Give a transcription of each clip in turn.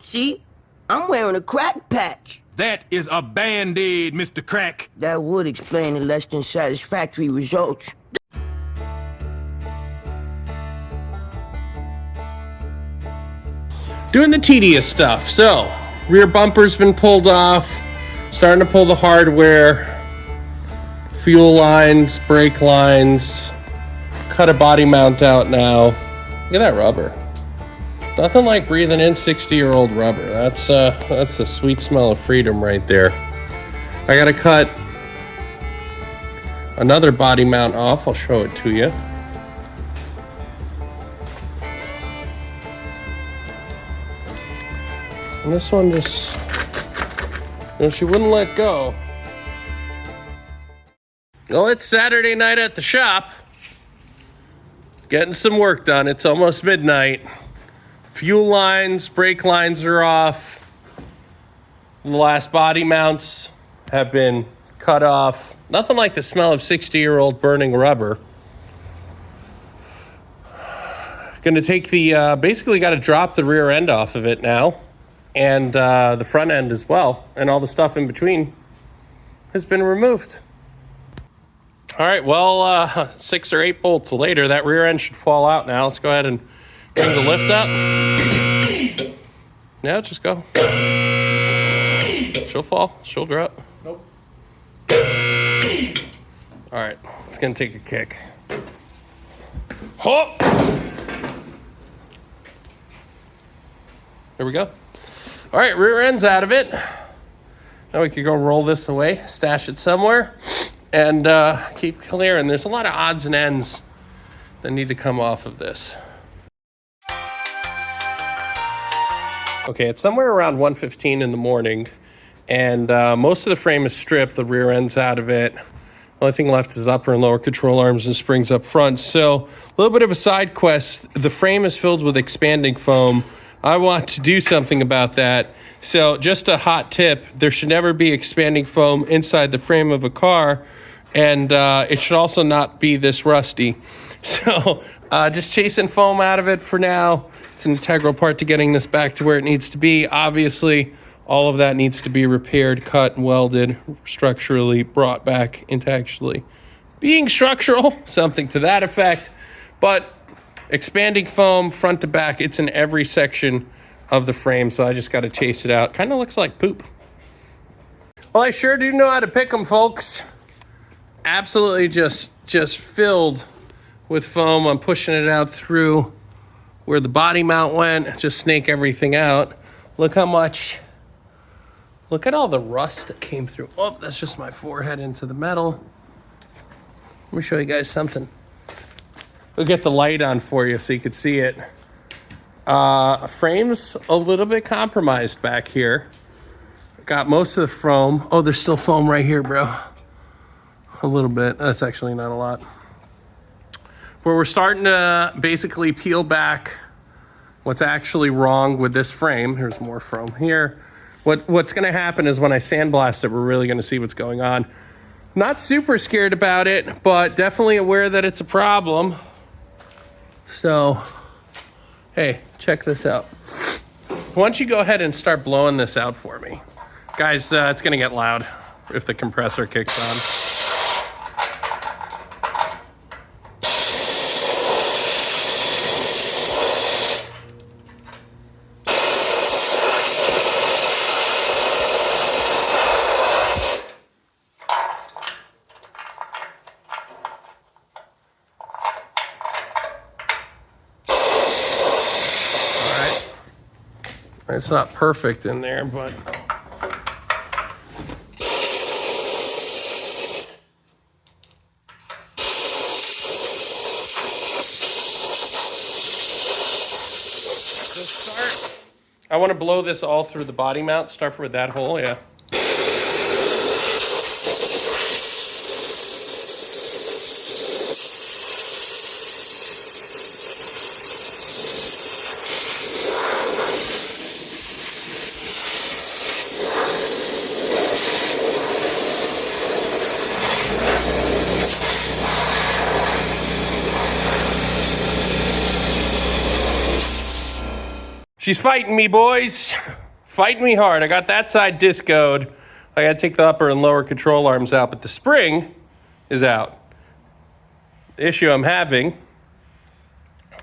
See? I'm wearing a crack patch. That is a Band-Aid, Mr. Crack. That would explain the less than satisfactory results. Doing the tedious stuff. So, rear bumper's been pulled off. Starting to pull the hardware. Fuel lines, brake lines. Cut a body mount out now. Look at that rubber. Nothing like breathing in 60-year-old rubber. That's a sweet smell of freedom right there. I gotta cut another body mount off. I'll show it to you. And this one just, she wouldn't let go. Well, it's Saturday night at the shop. Getting some work done. It's almost midnight. Fuel lines, brake lines are off. The last body mounts have been cut off. Nothing like the smell of 60-year-old burning rubber. Gonna take the, basically got to drop the rear end off of it now. And the front end as well. And all the stuff in between has been removed. All right, well, 6 or 8 bolts later, that rear end should fall out now. Let's go ahead and bring the lift up. Yeah, just go. She'll fall. She'll drop. Nope. All right, it's going to take a kick. Oh! There we go. All right, rear end's out of it. Now we can go roll this away, stash it somewhere, and keep clearing. There's a lot of odds and ends that need to come off of this. Okay, it's somewhere around 1:15 in the morning, and most of the frame is stripped. The rear end's out of it. The only thing left is upper and lower control arms and springs up front. So a little bit of a side quest. The frame is filled with expanding foam. I want to do something about that. So just a hot tip, there should never be expanding foam inside the frame of a car, and it should also not be this rusty. So just chasing foam out of it for now. It's an integral part to getting this back to where it needs to be. Obviously, all of that needs to be repaired, cut, and welded, structurally brought back into actually being structural, something to that effect. But expanding foam, front to back, it's in every section of the frame, so I just got to chase it out. Kind of looks like poop. Well, I sure do know how to pick them, folks. Absolutely just filled with foam. I'm pushing it out through where the body mount went, just snake everything out. Look how much, look at all the rust that came through. Oh, that's just my forehead into the metal. Let me show you guys something. We'll get the light on for you so you can see it. Frame's a little bit compromised back here. Got most of the foam. Oh, there's still foam right here, bro. A little bit. That's actually not a lot. Where we're starting to basically peel back what's actually wrong with this frame. Here's more foam here. What's going to happen is when I sandblast it, we're really going to see what's going on. Not super scared about it, but definitely aware that it's a problem. So, hey, check this out. Why don't you go ahead and start blowing this out for me? Guys, it's going to get loud if the compressor kicks on. It's not perfect in there, but I want to blow this all through the body mount. Start with that hole, yeah. She's fighting me, boys. Fighting me hard. I got that side discoed. I got to take the upper and lower control arms out, but the spring is out. The issue I'm having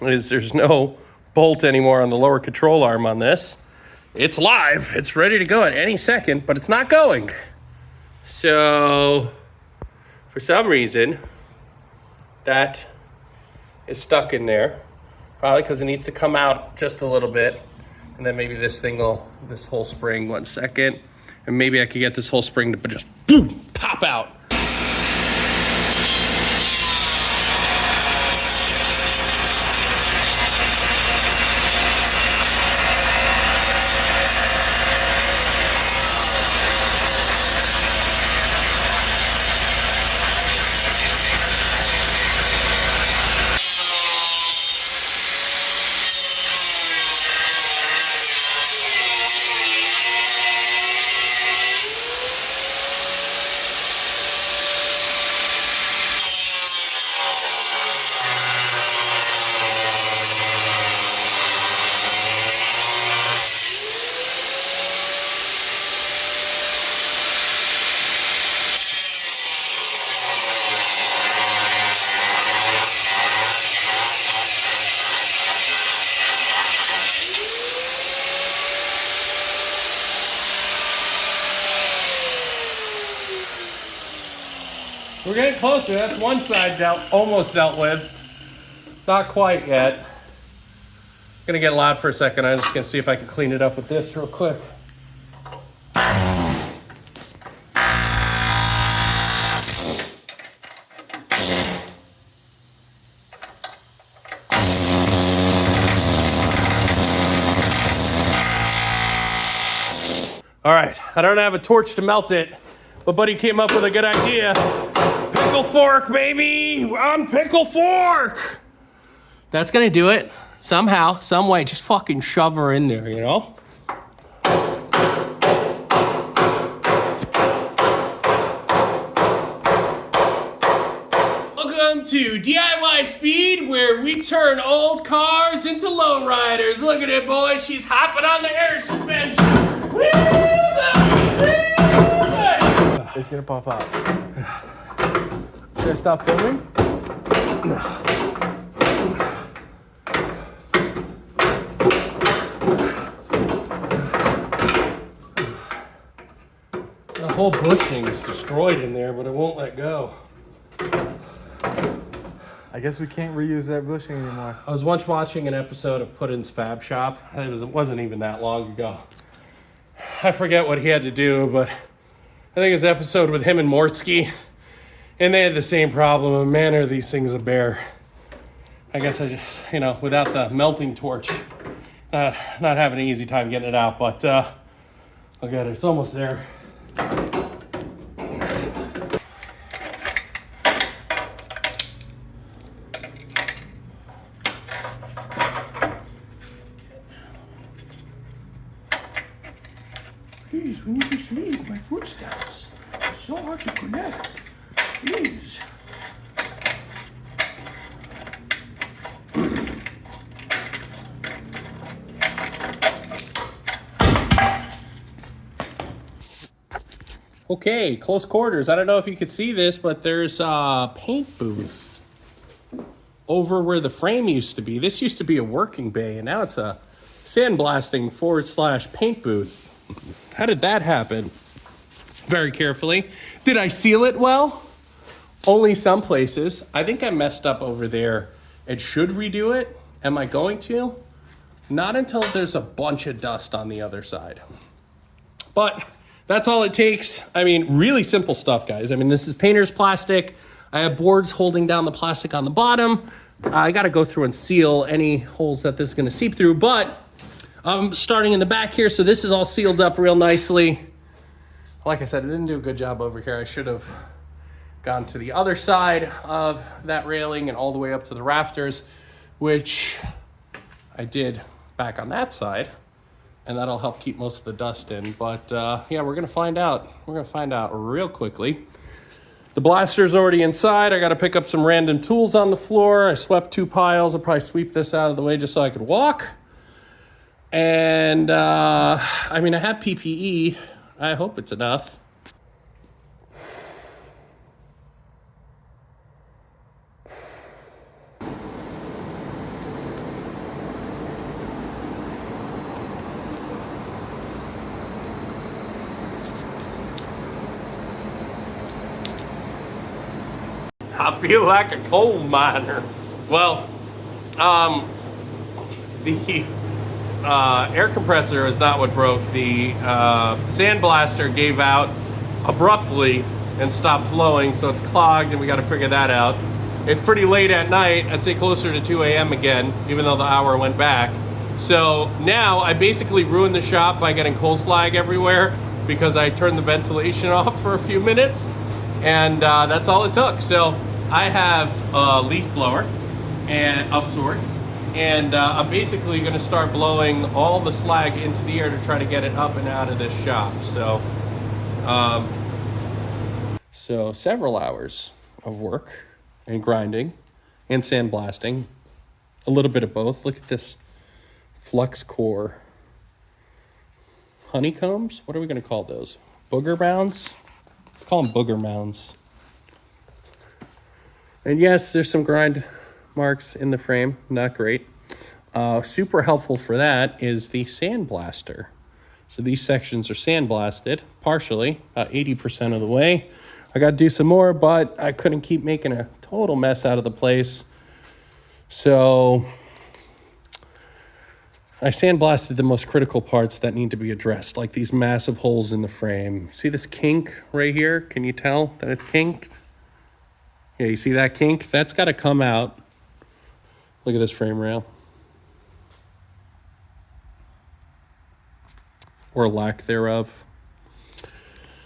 is there's no bolt anymore on the lower control arm on this. It's live. It's ready to go at any second, but it's not going. So, for some reason, that is stuck in there. Probably because it needs to come out just a little bit. And then maybe this whole spring, 1 second. And maybe I could get this whole spring to just boom, pop out. We're getting closer. That's one side almost dealt with. Not quite yet. Gonna get loud for a second. I'm just gonna see if I can clean it up with this real quick. All right, I don't have a torch to melt it, but Buddy came up with a good idea. Pickle fork, baby! On pickle fork! That's gonna do it. Somehow, some way, just fucking shove her in there, you know? Welcome to DIY Speed, where we turn old cars into lowriders. Look at it, boys. She's hopping on the air suspension. It's gonna pop out. Should I stop filming? The whole bushing is destroyed in there, but it won't let go. I guess we can't reuse that bushing anymore. I was once watching an episode of Puddin's Fab Shop. It wasn't even that long ago. I forget what he had to do, but I think it's an episode with him and Mortsky, and they had the same problem. And man, are these things a bear. I guess I just, without the melting torch, not having an easy time getting it out, but I'll get it. It's almost there. Please, we need to leave my footsteps. It's so hard to connect. Please. Okay, close quarters. I don't know if you could see this, but there's a paint booth over where the frame used to be. This used to be a working bay, and now it's a sandblasting / paint booth. How did that happen? Very carefully. Did I seal it well? Only some places. I think I messed up over there and should redo it. Am I going to? Not until there's a bunch of dust on the other side. But that's all it takes. I mean, really simple stuff, guys. I mean, this is painter's plastic. I have boards holding down the plastic on the bottom. I got to go through and seal any holes that this is going to seep through, but I'm starting in the back here, so this is all sealed up real nicely. Like I said, I didn't do a good job over here. I should have gone to the other side of that railing and all the way up to the rafters, which I did back on that side, and that'll help keep most of the dust in. But yeah, we're gonna find out. We're gonna find out real quickly. The blaster's already inside. I gotta pick up some random tools on the floor. I swept 2 piles. I'll probably sweep this out of the way just so I could walk. And, I mean, I have PPE. I hope it's enough. I feel like a coal miner. Well, the air compressor is not what broke. The sandblaster gave out abruptly and stopped flowing, so it's clogged, and we got to figure that out. It's pretty late at night. I'd say closer to 2 a.m. again, even though the hour went back. So now I basically ruined the shop by getting coal slag everywhere because I turned the ventilation off for a few minutes, and that's all it took. So I have a leaf blower and of sorts, and I'm basically going to start blowing all the slag into the air to try to get it up and out of this shop. So several hours of work and grinding and sandblasting, a little bit of both. Look at this flux core honeycombs. What are we going to call those? Booger mounds? Let's call them booger mounds. And yes, there's some grind marks in the frame, not great. Super helpful for that is the sandblaster. So these sections are sandblasted partially, about 80% of the way. I got to do some more, but I couldn't keep making a total mess out of the place. So I sandblasted the most critical parts that need to be addressed, like these massive holes in the frame. See this kink right here? Can you tell that it's kinked? Yeah, you see that kink? That's got to come out. Look at this frame rail. Or lack thereof.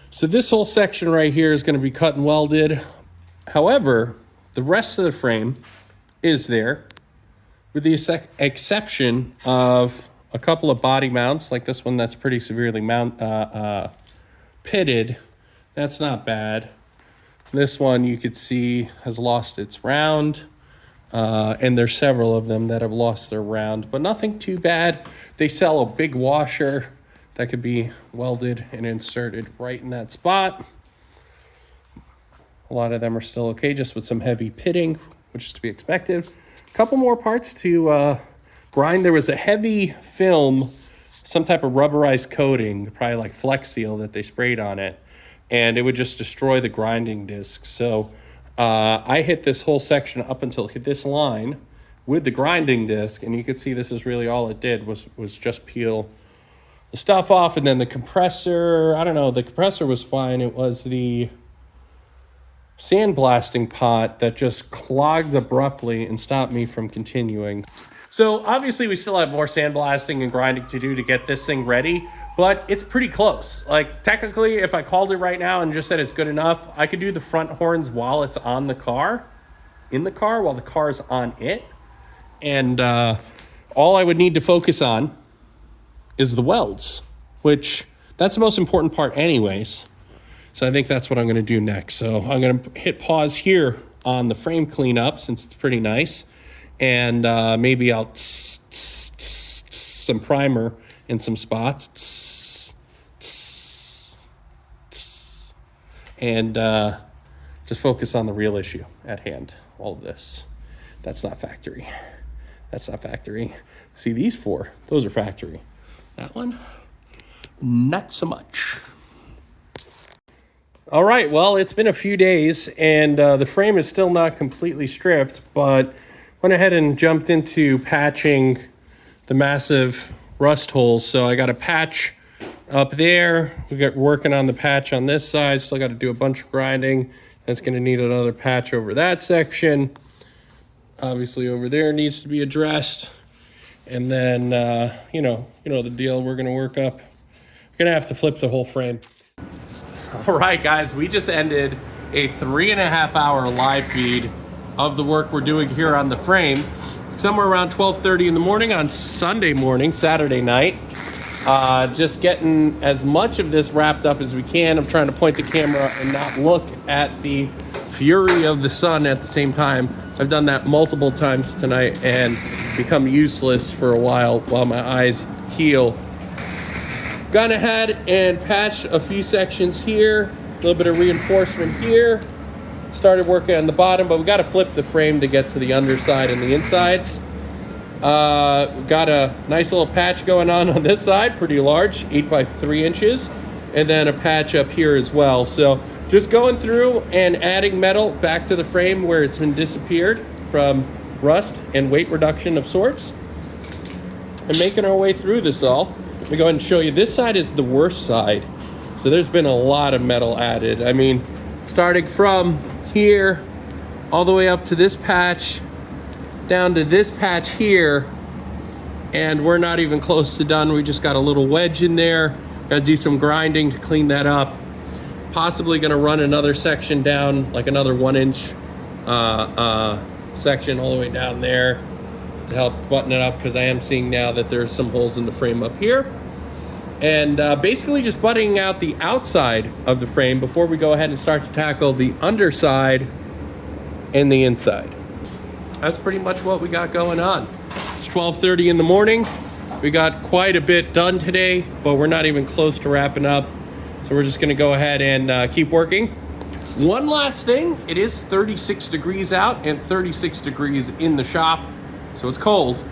So this whole section right here is going to be cut and welded. However, the rest of the frame is there, with the exception of a couple of body mounts, like this one that's pretty severely pitted. That's not bad. This one you could see has lost its round, and there's several of them that have lost their round, but nothing too bad. They sell a big washer that could be welded and inserted right in that spot. A lot of them are still okay, just with some heavy pitting, which is to be expected. A couple more parts to grind. There was a heavy film, some type of rubberized coating, probably like Flex Seal that they sprayed on it, and it would just destroy the grinding disc. So I hit this whole section up until it hit this line with the grinding disc, and you could see this is really all it did was just peel the stuff off. And then the compressor, I don't know, the compressor was fine. It was the sandblasting pot that just clogged abruptly and stopped me from continuing. So obviously we still have more sandblasting and grinding to do to get this thing ready, but it's pretty close. Like technically, if I called it right now and just said it's good enough, I could do the front horns while it's on the car, in the car, while the car is on it. And all I would need to focus on is the welds, which that's the most important part anyways. So I think that's what I'm going to do next. So I'm going to hit pause here on the frame cleanup since it's pretty nice. And maybe I'll some primer in some spots. And just focus on the real issue at hand. All of this. That's not factory. That's not factory. See these four? Those are factory. That one, not so much. All right, well, it's been a few days, and the frame is still not completely stripped, but went ahead and jumped into patching the massive rust holes. So I got a patch up there. We got working on the patch on this side. Still got to do a bunch of grinding. That's going to need another patch over that section. Obviously, over there needs to be addressed. And then, you know the deal. We're going to work up. We're going to have to flip the whole frame. All right, guys, we just ended a 3.5 hour live feed of the work we're doing here on the frame. Somewhere around 12:30 in the morning on Sunday morning, Saturday night. Just getting as much of this wrapped up as we can. I'm trying to point the camera and not look at the fury of the sun at the same time. I've done that multiple times tonight and become useless for a while my eyes keel. Gone ahead and patched a few sections here, a little bit of reinforcement here. Started working on the bottom, but we got to flip the frame to get to the underside and the insides. Got a nice little patch going on this side, pretty large, 8 by 3 inches, and then a patch up here as well. So just going through and adding metal back to the frame where it's been disappeared from rust and weight reduction of sorts, and making our way through this all. Let me go ahead and show you. This side is the worst side. So there's been a lot of metal added. I mean, starting from here all the way up to this patch, down to this patch here, and we're not even close to done. We just got a little wedge in there. Gotta do some grinding to clean that up. Possibly gonna run another section down, like another 1 inch section all the way down there to help button it up, because I am seeing now that there's some holes in the frame up here. And basically just buttoning out the outside of the frame before we go ahead and start to tackle the underside and the inside. That's pretty much what we got going on. It's 12:30 in the morning. We got quite a bit done today, but we're not even close to wrapping up. So we're just gonna go ahead and keep working. One last thing, it is 36 degrees out and 36 degrees in the shop, so it's cold.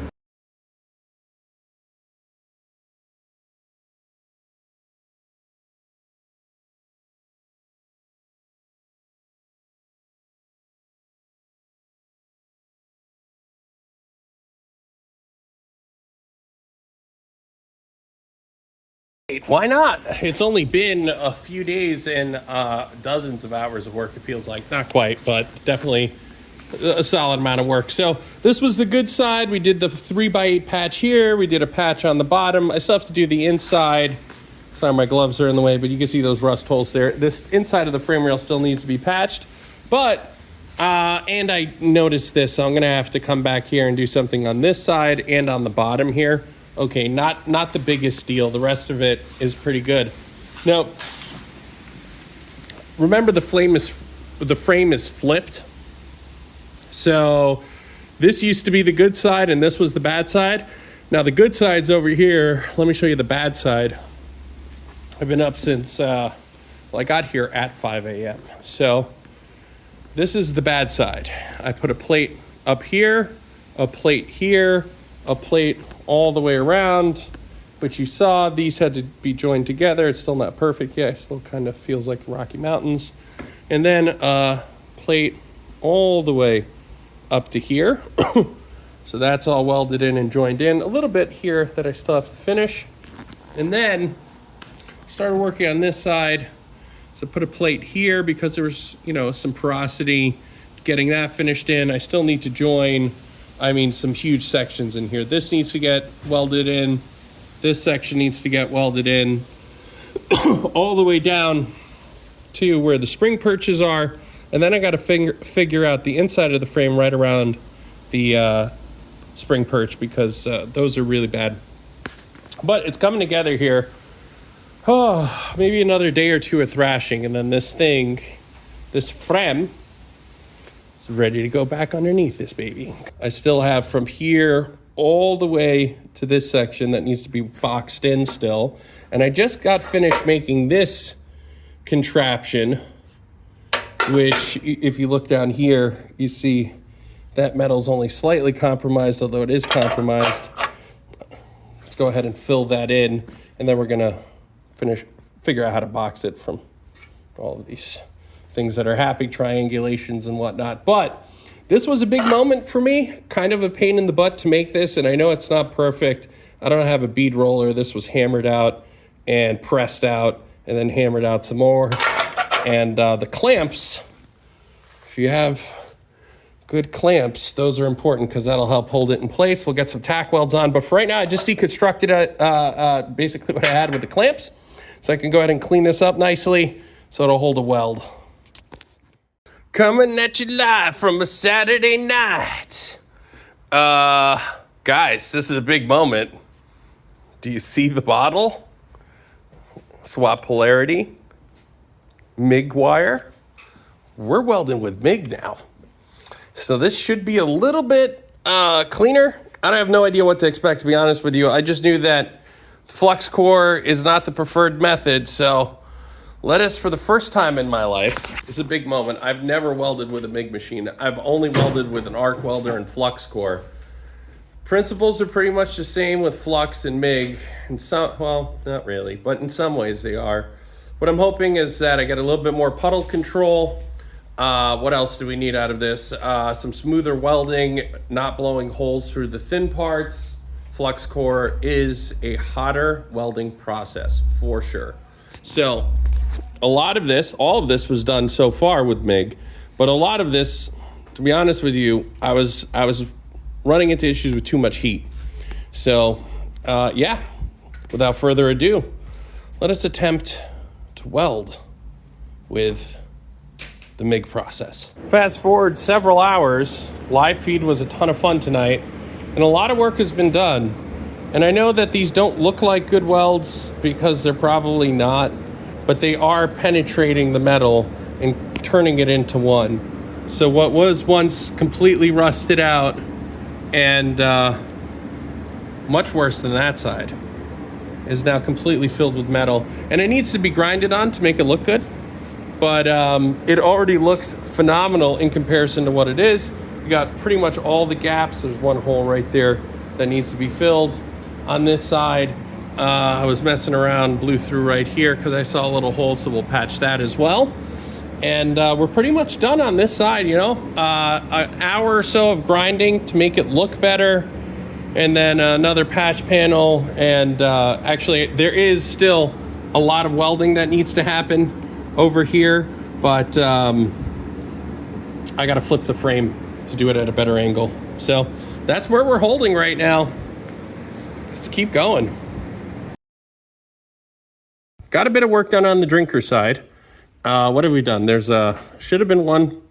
Why not? It's only been a few days and dozens of hours of work, it feels like. Not quite, but definitely a solid amount of work. So this was the good side. We did the 3x8 patch here. We did a patch on the bottom. I still have to do the inside. Sorry, my gloves are in the way, but you can see those rust holes there. This inside of the frame rail still needs to be patched. But, and I noticed this, so I'm gonna have to come back here and do something on this side and on the bottom here. Okay, not the biggest deal. The rest of it is pretty good. Now, remember the frame is flipped. So this used to be the good side and this was the bad side. Now the good side's over here. Let me show you the bad side. I've been up since, well, I got here at 5 a.m. So this is the bad side. I put a plate up here, a plate here, a plate all the way around, but you saw these had to be joined together. It's still not perfect yet. It still kind of feels like the Rocky Mountains. And then a plate all the way up to here. So that's all welded in and joined in. A little bit here that I still have to finish. And then started working on this side. So put a plate here because there was, you know, some porosity, getting that finished in. I still need to join, I mean, some huge sections in here. This needs to get welded in. This section needs to get welded in all the way down to where the spring perches are. And then I got to figure out the inside of the frame right around the spring perch, because those are really bad. But it's coming together here. Oh, maybe another day or two of thrashing, and then this thing, this frame, ready to go back underneath this baby. I still have from here all the way to this section that needs to be boxed in still. And I just got finished making this contraption, which if you look down here, you see that metal's only slightly compromised, although it is compromised. Let's go ahead and fill that in, and then we're gonna figure out how to box it from all of these things that are happening, triangulations and whatnot. But this was a big moment for me, kind of a pain in the butt to make this, and I know it's not perfect. I don't have a bead roller. This was hammered out and pressed out and then hammered out some more. And the clamps, if you have good clamps, those are important because that'll help hold it in place. We'll get some tack welds on, but for right now, I just deconstructed basically what I had with the clamps, so I can go ahead and clean this up nicely so it'll hold a weld. Coming at you live from a Saturday night. Guys, this is a big moment. Do you see the bottle? Swap polarity. MIG wire. We're welding with MIG now. So this should be a little bit cleaner. I have no idea what to expect, to be honest with you. I just knew that flux core is not the preferred method, so let us, for the first time in my life, it's a big moment. I've never welded with a MIG machine. I've only welded with an arc welder and flux core. Principles are pretty much the same with flux and MIG. In some, well, not really, but in some ways they are. What I'm hoping is that I get a little bit more puddle control. What else do we need out of this? Some smoother welding, not blowing holes through the thin parts. Flux core is a hotter welding process for sure. So a lot of this, all of this was done so far with MIG, but a lot of this, to be honest with you, I was running into issues with too much heat. So yeah, without further ado, let us attempt to weld with the MIG process. Fast forward several hours, live feed was a ton of fun tonight, and a lot of work has been done. And I know that these don't look like good welds because they're probably not, but they are penetrating the metal and turning it into one. So what was once completely rusted out and much worse than that side is now completely filled with metal, and it needs to be grinded on to make it look good, but it already looks phenomenal in comparison to what it is. You got pretty much all the gaps. There's one hole right there that needs to be filled. On this side, I was messing around, blew through right here because I saw a little hole, so we'll patch that as well. And we're pretty much done on this side, you know. An hour or so of grinding to make it look better, and then another patch panel. And actually, there is still a lot of welding that needs to happen over here, but I got to flip the frame to do it at a better angle. So that's where we're holding right now. Let's keep going. Got a bit of work done on the drinker side. What have we done? There's should have been one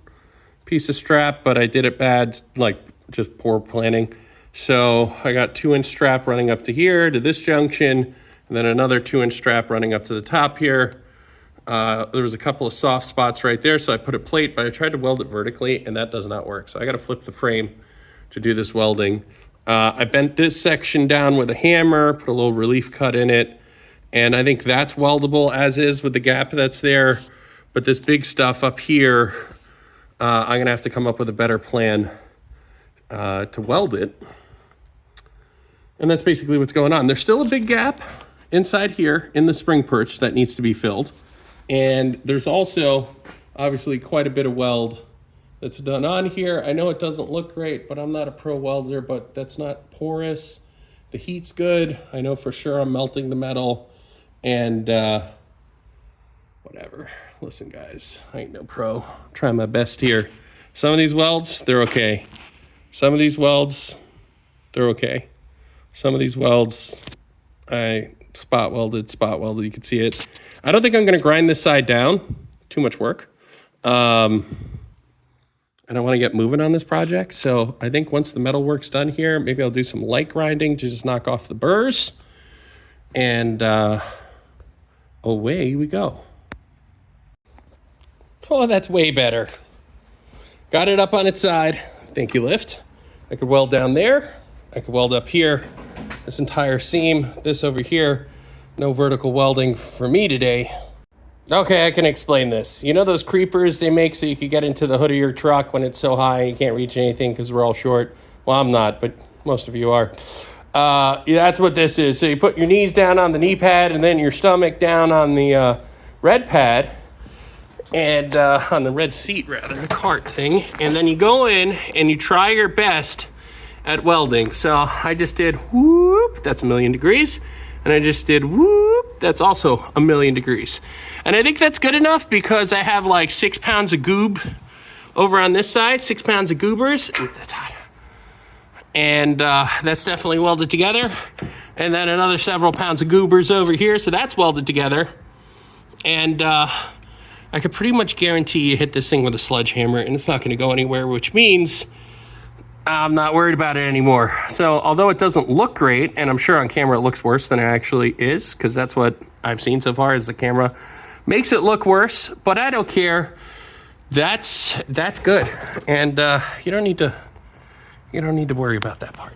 piece of strap, but I did it bad, like just poor planning. So I got 2-inch strap running up to here, to this junction, and then another 2-inch strap running up to the top here. There was a couple of soft spots right there, so I put a plate, but I tried to weld it vertically, and that does not work. So I got to flip the frame to do this welding. I bent this section down with a hammer, put a little relief cut in it, and I think that's weldable as is with the gap that's there. But this big stuff up here, I'm gonna have to come up with a better plan to weld it. And that's basically what's going on. There's still a big gap inside here in the spring perch that needs to be filled. And there's also obviously quite a bit of weld that's done on here. I know it doesn't look great, but I'm not a pro welder, but that's not porous. The heat's good. I know for sure I'm melting the metal, and whatever. Listen guys, I ain't no pro. I'm trying my best here. Some of these welds, they're okay. Some of these welds, they're okay. Some of these welds, I spot welded, you can see it. I don't think I'm gonna grind this side down. Too much work. And I wanna get moving on this project. So I think once the metal work's done here, maybe I'll do some light grinding to just knock off the burrs. And away we go. Oh, that's way better. Got it up on its side. Thank you, lift. I could weld down there. I could weld up here. This entire seam, this over here. No vertical welding for me today. Okay, I can explain this. You know those creepers they make so you could get into the hood of your truck when it's so high and you can't reach anything because we're all short? Well, I'm not, but most of you are. Yeah, that's what this is. So you put your knees down on the knee pad and then your stomach down on the red pad, and on the red seat rather, the cart thing. And then you go in and you try your best at welding. So I just did whoop, that's 1,000,000 degrees. And I just did whoop, that's also 1,000,000 degrees. And I think that's good enough because I have like 6 pounds of goob over on this side, 6 pounds of goobers. Ooh, that's hot. And that's definitely welded together. And then another several pounds of goobers over here, so that's welded together. And I could pretty much guarantee you hit this thing with a sledgehammer and it's not gonna go anywhere, which means I'm not worried about it anymore. So although it doesn't look great, and I'm sure on camera it looks worse than it actually is, because that's what I've seen so far is the camera makes it look worse, but I don't care. That's good. And you don't need to worry about that part.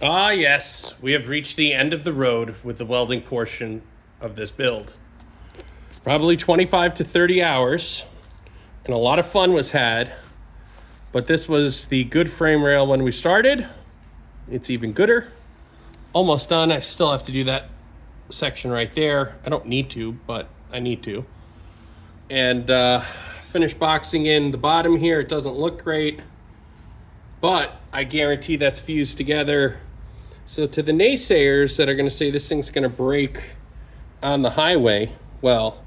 Ah, yes, we have reached the end of the road with the welding portion of this build. Probably 25 to 30 hours, and a lot of fun was had, but this was the good frame rail when we started. It's even gooder. Almost done. I still have to do that section right there. I don't need to, but I need to. And finish boxing in the bottom here. It doesn't look great, but I guarantee that's fused together. So to the naysayers that are going to say this thing's going to break on the highway, well,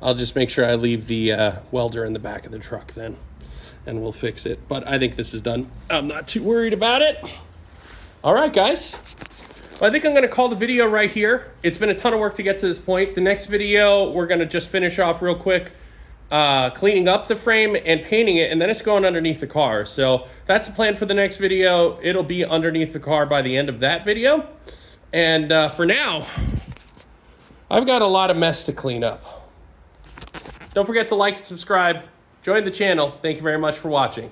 I'll just make sure I leave the welder in the back of the truck then, and we'll fix it. But I think this is done. I'm not too worried about it. All right, guys. Well, I think I'm going to call the video right here. It's been a ton of work to get to this point. The next video, we're going to just finish off real quick, cleaning up the frame and painting it, and then it's going underneath the car. So that's the plan for the next video. It'll be underneath the car by the end of that video. And for now, I've got a lot of mess to clean up. Don't forget to like and subscribe. Join the channel. Thank you very much for watching.